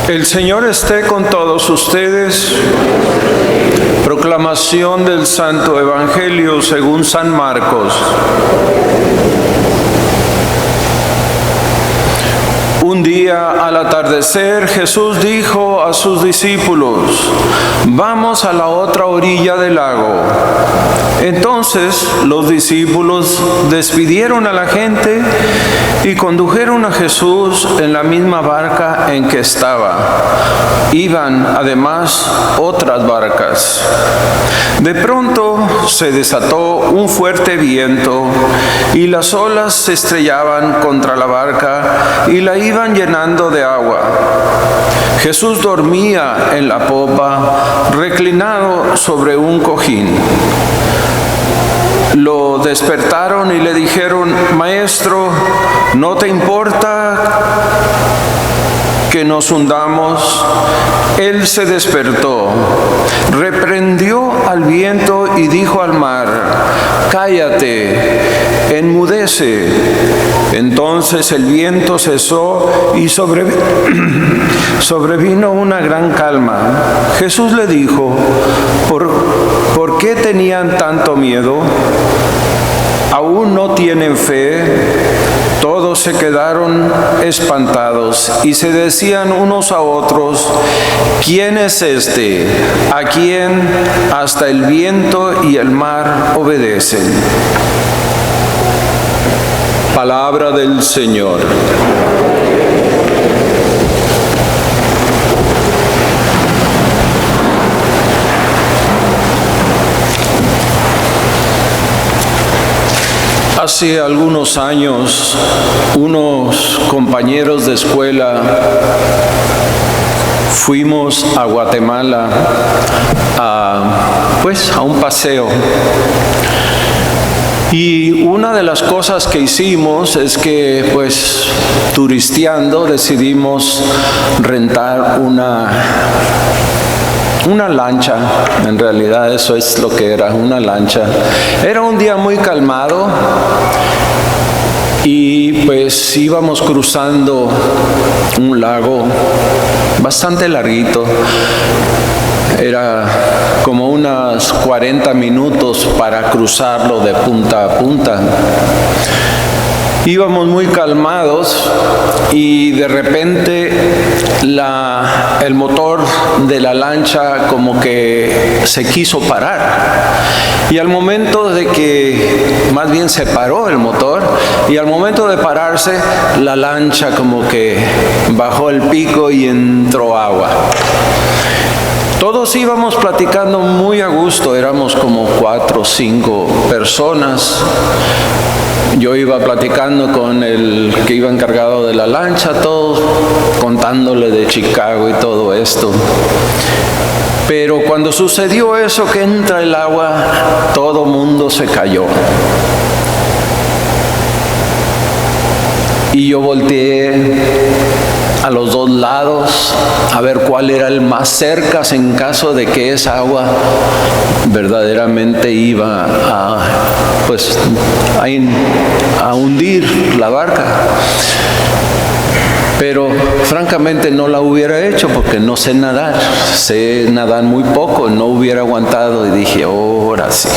El Señor esté con todos ustedes. Proclamación del Santo Evangelio según San Marcos. Un día al atardecer, Jesús dijo a sus discípulos: «Vamos a la otra orilla del lago». Entonces los discípulos despidieron a la gente y condujeron a Jesús en la misma barca en que estaba. Iban además otras barcas. De pronto se desató un fuerte viento y las olas se estrellaban contra la barca y la iban llenando de agua. Jesús dormía en la popa, reclinado sobre un cojín. Lo despertaron y le dijeron: «Maestro, ¿no te importa que nos hundamos?». Él se despertó, reprendió al viento y dijo al mar: «Cállate, enmudece». Entonces el viento cesó y sobrevino una gran calma. Jesús le dijo: ¿Por qué tenían tanto miedo? ¿Aún no tienen fe? Todos se quedaron espantados y se decían unos a otros: «¿Quién es este, a quien hasta el viento y el mar obedecen?». Palabra del Señor. Hace algunos años, unos compañeros de escuela fuimos a Guatemala a un paseo. Y una de las cosas que hicimos es que, turisteando, decidimos rentar una lancha. En realidad eso es lo que era, una lancha. Era un día muy calmado y íbamos cruzando un lago bastante larguito. Era como unos 40 minutos para cruzarlo de punta a punta. Íbamos muy calmados y de repente el motor de la lancha como que se quiso parar. Y al momento de que, más bien se paró el motor, y al momento de pararse, la lancha como que bajó el pico y entró agua. Todos íbamos platicando muy a gusto, éramos como 4 o 5 personas. Yo iba platicando con el que iba encargado de la lancha, todos contándole de Chicago y todo esto. Pero cuando sucedió eso, que entra el agua, todo mundo se cayó. Y yo volteé a los dos lados a ver cuál era el más cerca en caso de que esa agua verdaderamente iba a hundir la barca. Pero francamente no la hubiera hecho porque no sé nadar muy poco, no hubiera aguantado y dije: ahora sí.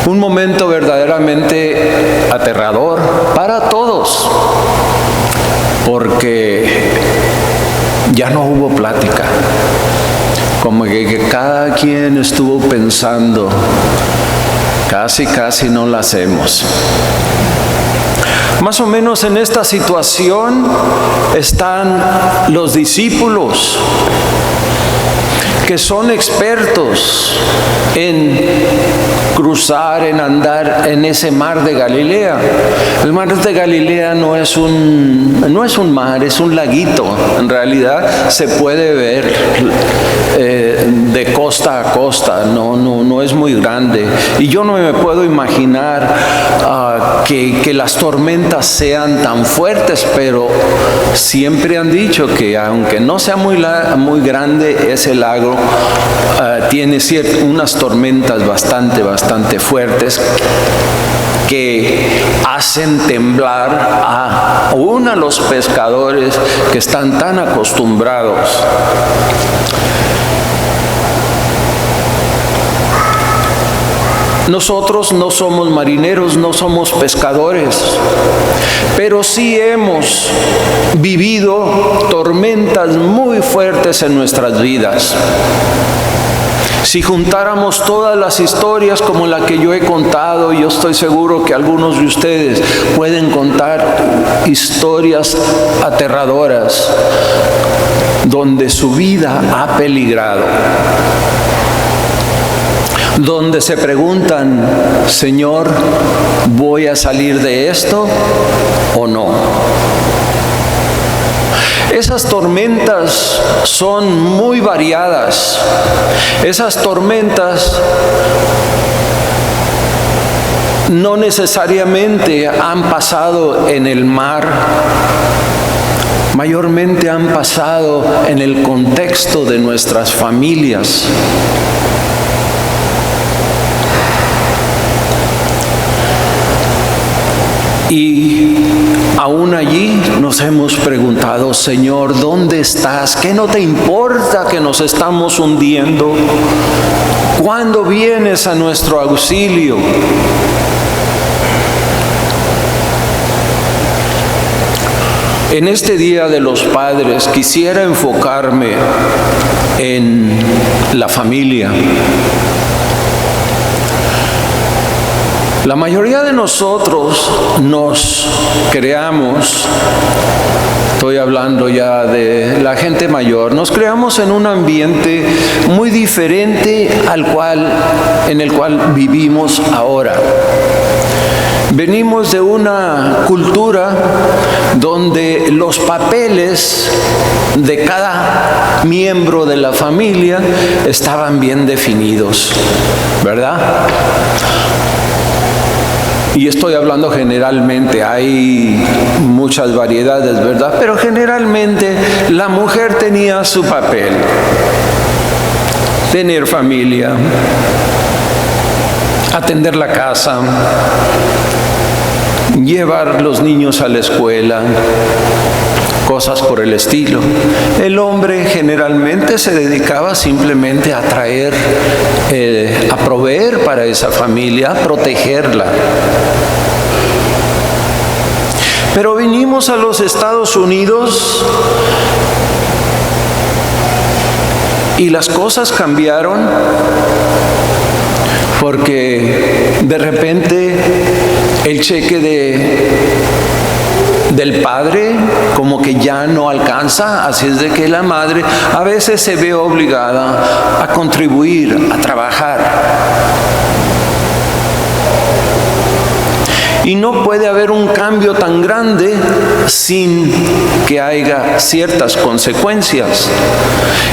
Un momento verdaderamente aterrador para todos, porque ya no hubo plática, como que cada quien estuvo pensando: casi no la hacemos. Más o menos en esta situación están los discípulos, que son expertos en cruzar, en andar en ese mar de Galilea. El mar de Galilea no es un mar, es un laguito. En realidad se puede ver de costa a costa, no es muy grande. Y yo no me puedo imaginar que las tormentas sean tan fuertes, pero siempre han dicho que aunque no sea muy grande ese lago, tiene unas tormentas bastante fuertes que hacen temblar a aún a los pescadores que están tan acostumbrados. Nosotros no somos marineros, no somos pescadores, pero sí hemos vivido tormentas muy fuertes en nuestras vidas. Si juntáramos todas las historias como la que yo he contado, yo estoy seguro que algunos de ustedes pueden contar historias aterradoras donde su vida ha peligrado, donde se preguntan: Señor, ¿voy a salir de esto o no? Esas tormentas son muy variadas. Esas tormentas no necesariamente han pasado en el mar, mayormente han pasado en el contexto de nuestras familias. Y aún allí nos hemos preguntado: Señor, ¿dónde estás? ¿Qué no te importa que nos estamos hundiendo? ¿Cuándo vienes a nuestro auxilio? En este Día de los Padres quisiera enfocarme en la familia. La mayoría de nosotros nos creamos, estoy hablando ya de la gente mayor, nos creamos en un ambiente muy diferente en el cual vivimos ahora. Venimos de una cultura donde los papeles de cada miembro de la familia estaban bien definidos, ¿verdad? Y estoy hablando generalmente, hay muchas variedades, ¿verdad? Pero generalmente la mujer tenía su papel: tener familia, atender la casa, llevar los niños a la escuela, cosas por el estilo. El hombre generalmente se dedicaba simplemente a traer, a proveer para esa familia, a protegerla. Pero vinimos a los Estados Unidos y las cosas cambiaron, porque de repente el cheque del padre como que ya no alcanza, así es de que la madre a veces se ve obligada a contribuir, a trabajar. Y no puede haber un cambio tan grande sin que haya ciertas consecuencias.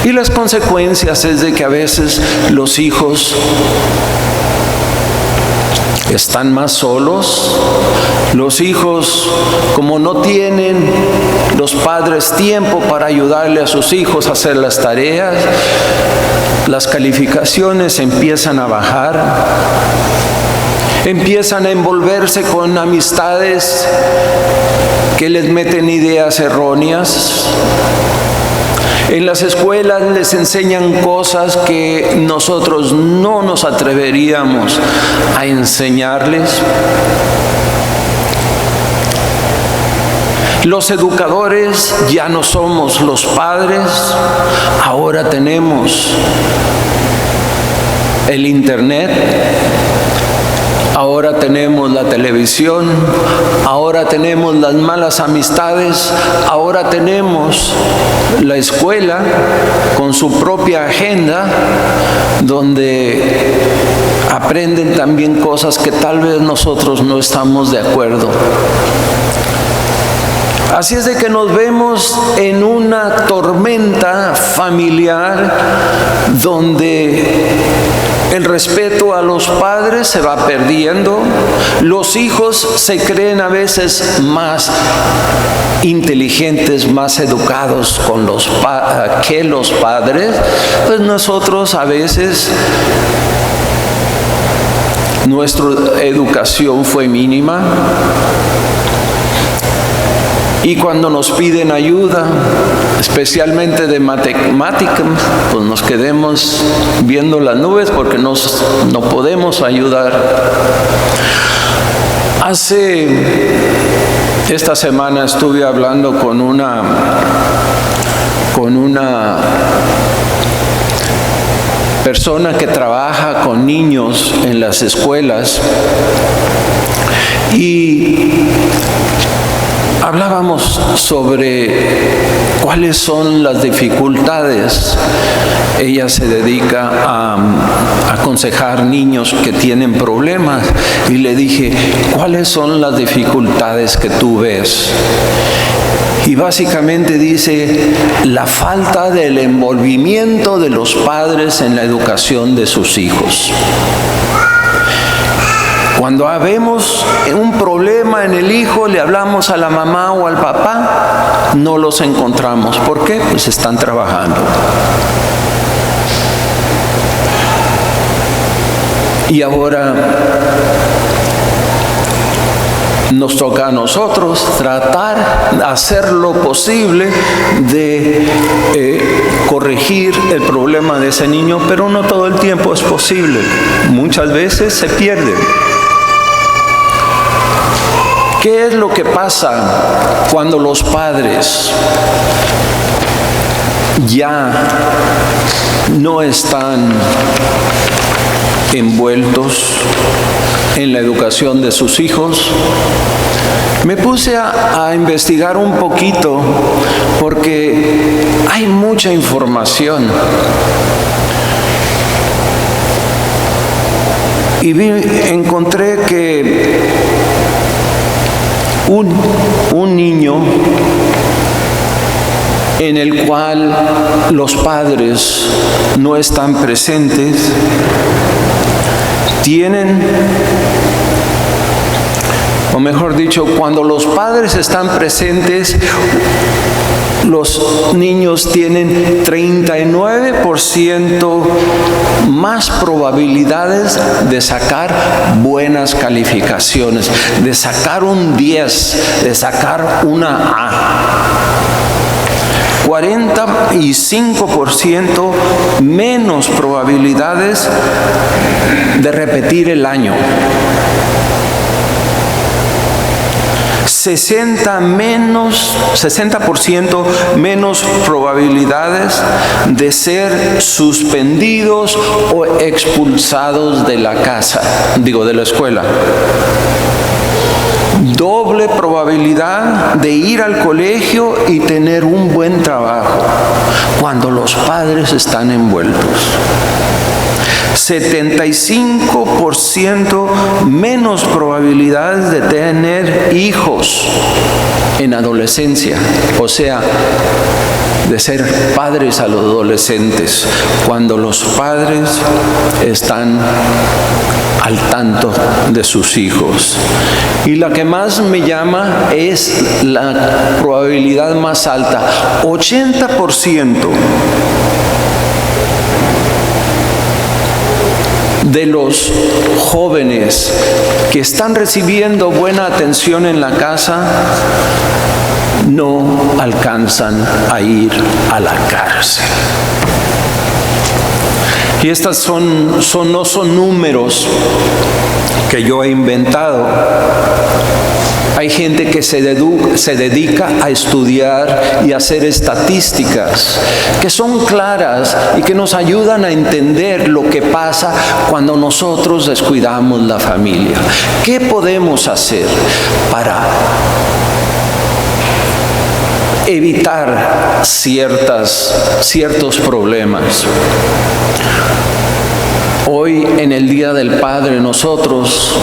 Y las consecuencias es de que a veces los hijos están más solos. Los hijos, como no tienen los padres tiempo para ayudarle a sus hijos a hacer las tareas, las calificaciones empiezan a bajar, empiezan a envolverse con amistades que les meten ideas erróneas. En las escuelas les enseñan cosas que nosotros no nos atreveríamos a enseñarles. Los educadores ya no somos los padres, ahora tenemos el internet, ahora tenemos la televisión, ahora tenemos las malas amistades, ahora tenemos la escuela con su propia agenda, donde aprenden también cosas que tal vez nosotros no estamos de acuerdo. Así es de que nos vemos en una tormenta familiar donde el respeto a los padres se va perdiendo. Los hijos se creen a veces más inteligentes, más educados que los padres. Pues nosotros a veces nuestra educación fue mínima. Y cuando nos piden ayuda, especialmente de matemáticas, pues nos quedemos viendo las nubes porque no podemos ayudar. Esta semana estuve hablando con una persona que trabaja con niños en las escuelas y hablábamos sobre cuáles son las dificultades. Ella se dedica a aconsejar niños que tienen problemas y le dije, ¿cuáles son las dificultades que tú ves? Y básicamente dice, la falta del envolvimiento de los padres en la educación de sus hijos. Cuando vemos un problema en el hijo, le hablamos a la mamá o al papá, no los encontramos. ¿Por qué? Pues están trabajando. Y ahora nos toca a nosotros tratar de hacer lo posible de corregir el problema de ese niño, pero no todo el tiempo es posible. Muchas veces se pierde. ¿Qué es lo que pasa cuando los padres ya no están envueltos en la educación de sus hijos? Me puse a investigar un poquito porque hay mucha información. Y encontré que un niño en el cual los padres no están presentes, o mejor dicho, cuando los padres están presentes, los niños tienen 39% más probabilidades de sacar buenas calificaciones, de sacar un 10, de sacar una A. 45% menos probabilidades de repetir el año. 60% menos probabilidades de ser suspendidos o expulsados de la casa, de la escuela. Doble probabilidad de ir al colegio y tener un buen trabajo cuando los padres están envueltos. 75% menos probabilidades de tener hijos en adolescencia, o sea, de ser padres a los adolescentes, cuando los padres están al tanto de sus hijos. Y la que más me llama es la probabilidad más alta, 80% de los jóvenes que están recibiendo buena atención en la casa no alcanzan a ir a la cárcel. Y estas no son números que yo he inventado. Hay gente que se dedica a estudiar y a hacer estadísticas que son claras y que nos ayudan a entender lo que pasa cuando nosotros descuidamos la familia. ¿Qué podemos hacer para evitar ciertos problemas? Hoy, en el Día del Padre, nosotros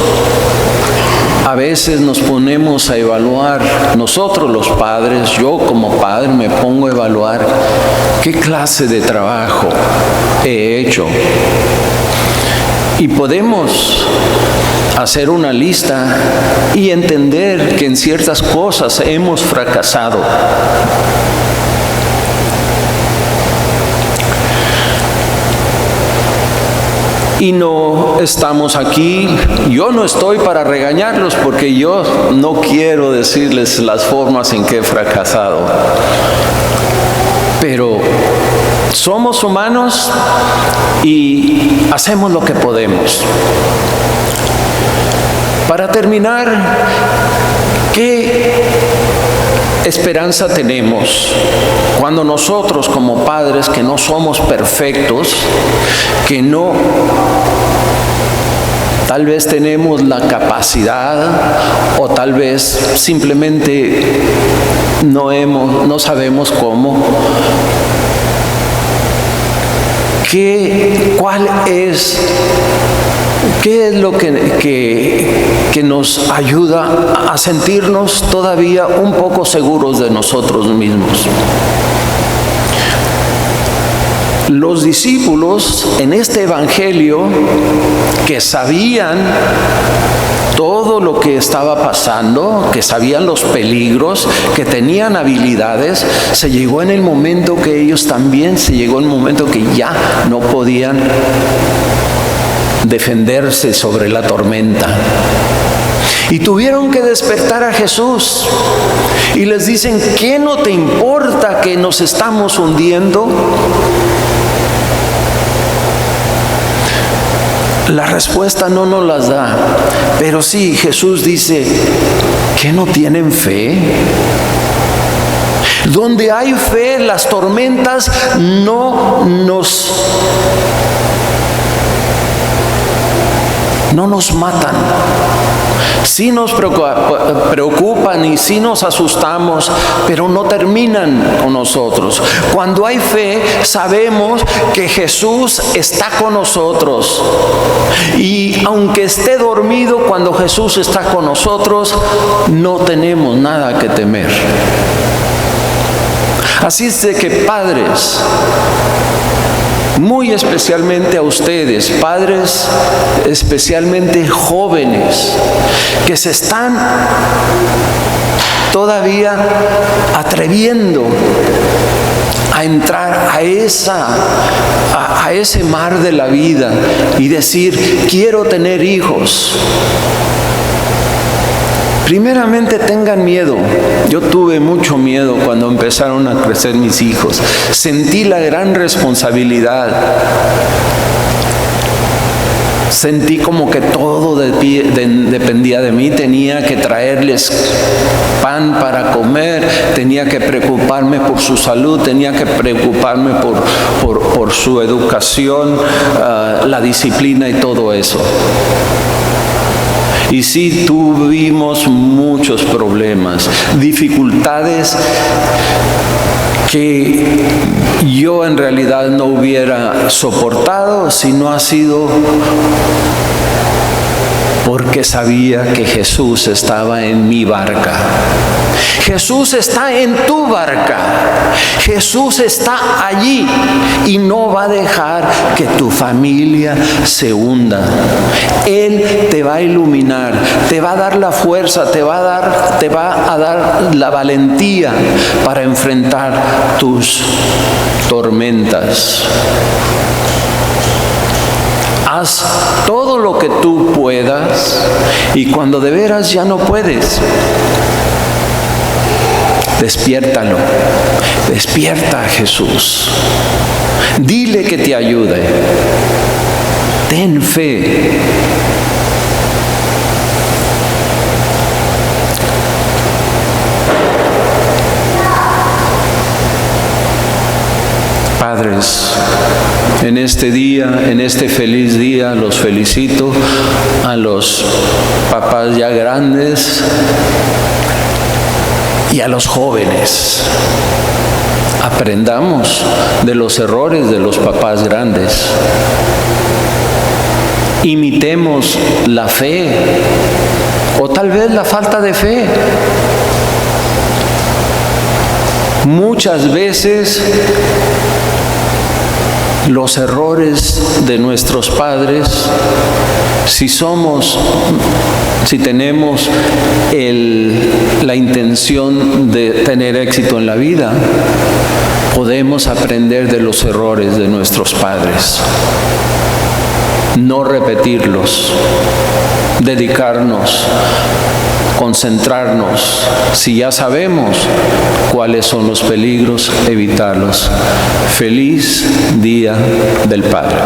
a veces nos ponemos a evaluar, nosotros los padres, yo como padre me pongo a evaluar qué clase de trabajo he hecho. Y podemos hacer una lista y entender que en ciertas cosas hemos fracasado. Y no estamos aquí, yo no estoy para regañarlos porque yo no quiero decirles las formas en que he fracasado. Pero somos humanos y hacemos lo que podemos. Para terminar, ¿qué esperanza tenemos cuando nosotros como padres que no somos perfectos, que no tal vez tenemos la capacidad o tal vez simplemente no sabemos cómo? ¿Qué es lo que nos ayuda a sentirnos todavía un poco seguros de nosotros mismos? Los discípulos en este evangelio, que sabían todo lo que estaba pasando, que sabían los peligros, que tenían habilidades, se llegó en el momento que ellos también, se llegó el momento que ya no podían defenderse sobre la tormenta. Y tuvieron que despertar a Jesús. Y les dicen, ¿qué no te importa que nos estamos hundiendo? La respuesta no nos las da. Pero sí, Jesús dice, ¿qué no tienen fe? Donde hay fe, las tormentas no nos matan. Sí nos preocupan y sí nos asustamos, pero no terminan con nosotros. Cuando hay fe, sabemos que Jesús está con nosotros. Y aunque esté dormido, cuando Jesús está con nosotros, no tenemos nada que temer. Así es de que, padres, muy especialmente a ustedes, padres especialmente jóvenes, que se están todavía atreviendo a entrar a ese mar de la vida y decir, quiero tener hijos. Primeramente tengan miedo. Yo tuve mucho miedo cuando empezaron a crecer mis hijos. Sentí la gran responsabilidad. Sentí como que todo dependía de mí. Tenía que traerles pan para comer, tenía que preocuparme por su salud, tenía que preocuparme por su educación, la disciplina y todo eso. Y sí, tuvimos muchos problemas, dificultades que yo en realidad no hubiera soportado si no ha sido porque sabía que Jesús estaba en mi barca. Jesús está en tu barca. Jesús está allí y no va a dejar que tu familia se hunda. Él te va a iluminar, te va a dar la fuerza, te va a dar la valentía para enfrentar tus tormentas. Haz todo lo que tú puedas y cuando de veras ya no puedes, despiértalo. Despierta a Jesús. Dile que te ayude. Ten fe. Padres, en este día, en este feliz día, los felicito a los papás ya grandes y a los jóvenes. Aprendamos de los errores de los papás grandes. Imitemos la fe o tal vez la falta de fe. Muchas veces los errores de nuestros padres, si tenemos la intención de tener éxito en la vida, podemos aprender de los errores de nuestros padres. no repetirlos, dedicarnos, concentrarnos. Si ya sabemos cuáles son los peligros, evitarlos. Feliz Día del Padre.